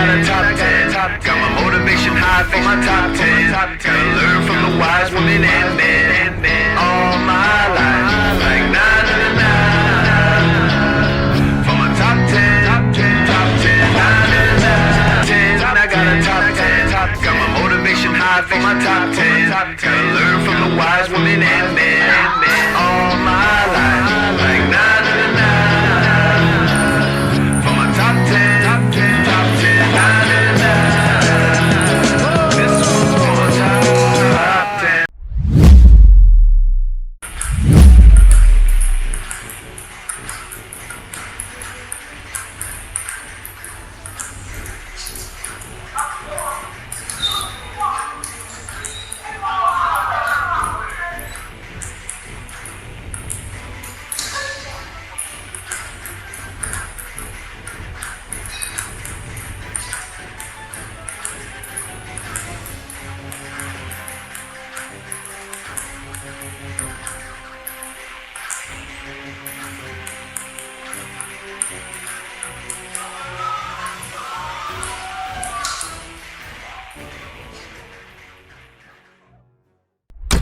got a top 10. Got my motivation high for my top 10. Gotta learn from the wise women and men. All my life, like nah, nah, nah. For my top 10, top 10, nah, nah, nah. 10, I got a top 10. Got my motivation high for my top 10. Gotta learn from the wise women and men. All my life, like nah, nah, nah. For my top 10, top 10, nah, nah, nah. This one's for my top 10.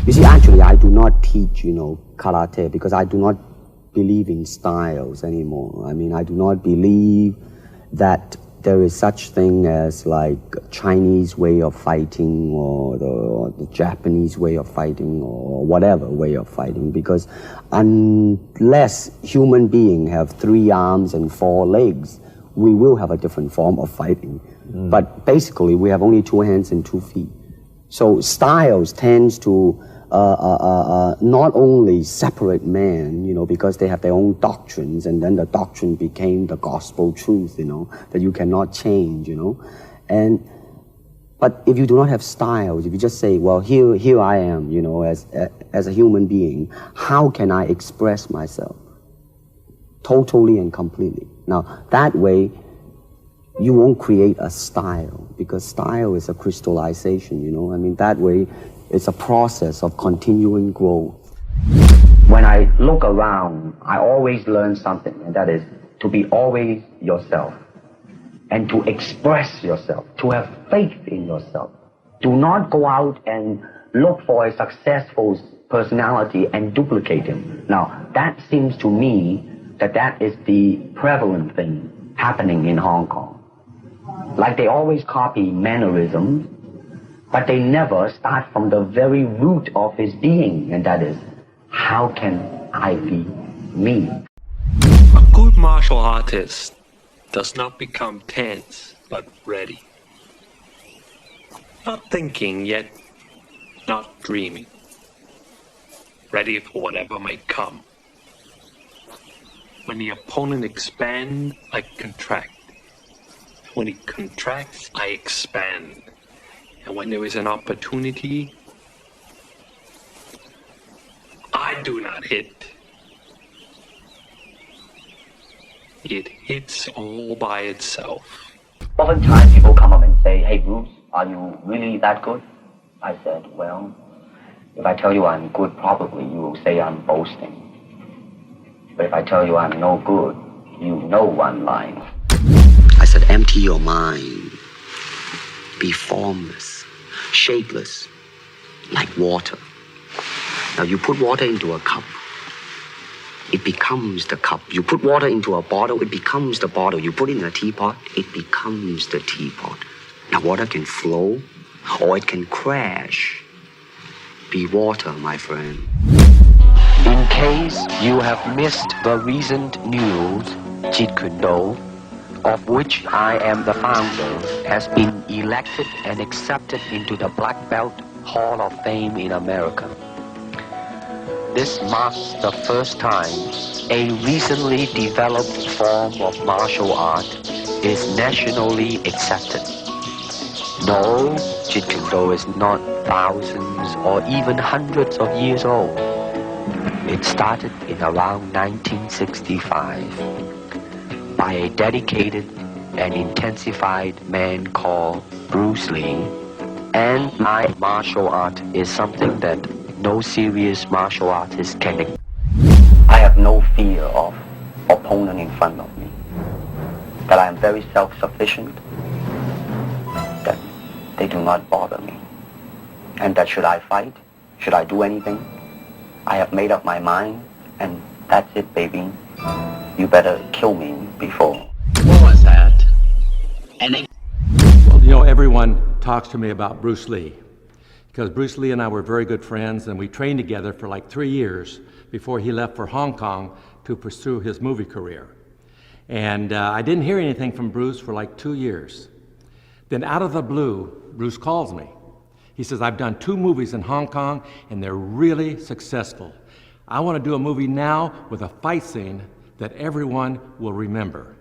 You see, actually, I do not teach, karate because I do not believe in styles anymore. I mean, I do not believe that there is such thing as like Chinese way of fighting or the Japanese way of fighting or whatever way of fighting, because unless human beings have 3 arms and 4 legs, we will have a different form of fighting. But basically, we have only 2 hands and 2 feet. So styles tends to not only separate men, because they have their own doctrines, and then the doctrine became the gospel truth, that you cannot change, But if you do not have styles, if you just say, well, here I am, as a human being, how can I express myself totally and completely? Now, that way, you won't create a style, because style is a crystallization, I mean, that way, it's a process of continuing growth. When I look around, I always learn something, and that is to be always yourself, and to express yourself, to have faith in yourself. Do not go out and look for a successful personality and duplicate him. Now, that seems to me that is the prevalent thing happening in Hong Kong. Like they always copy mannerisms, but they never start from the very root of his being, and that is, how can I be me? A good martial artist does not become tense, but ready. Not thinking, yet not dreaming. Ready for whatever might come. When the opponent expands, I contract. When he contracts, I expand. And when there is an opportunity, I do not hit. It hits all by itself. Oftentimes people come up and say, hey Bruce, are you really that good? I said, well, if I tell you I'm good, probably you will say I'm boasting. But if I tell you I'm no good, you know I'm lying. I said, empty your mind. Be formless, shapeless, like water. Now you put water into a cup, it becomes the cup. You put water into a bottle, it becomes the bottle. You put it in a teapot, it becomes the teapot. Now water can flow or it can crash. Be water, my friend. In case you have missed the recent news, Jeet Kune Do, of which I am the founder, has been elected and accepted into the Black Belt Hall of Fame in America. This marks the first time a recently developed form of martial art is nationally accepted. No, Jeet Kune Do is not thousands or even hundreds of years old. It started in around 1965. By a dedicated and intensified man called Bruce Lee. And my martial art is something that no serious martial artist can. I have no fear of opponent in front of me. That I am very self-sufficient. they do not bother me. And that should I fight? Should I do anything? I have made up my mind, and that's it, baby. You better kill me before. What was that? Well, you know, everyone talks to me about Bruce Lee because Bruce Lee and I were very good friends, and we trained together for like 3 years before he left for Hong Kong to pursue his movie career. And I didn't hear anything from Bruce for like 2 years. Then out of the blue, Bruce calls me. He says, I've done 2 movies in Hong Kong and they're really successful. I want to do a movie now with a fight scene that everyone will remember.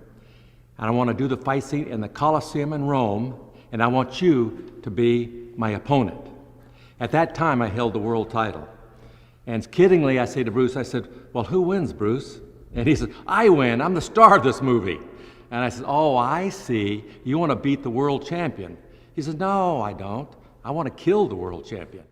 And I want to do the fight scene in the Colosseum in Rome, and I want you to be my opponent. At that time, I held the world title. And kiddingly, I say to Bruce, I said, well, who wins, Bruce? And he said, I win. I'm the star of this movie. And I said, oh, I see. You want to beat the world champion. He says, no, I don't. I want to kill the world champion.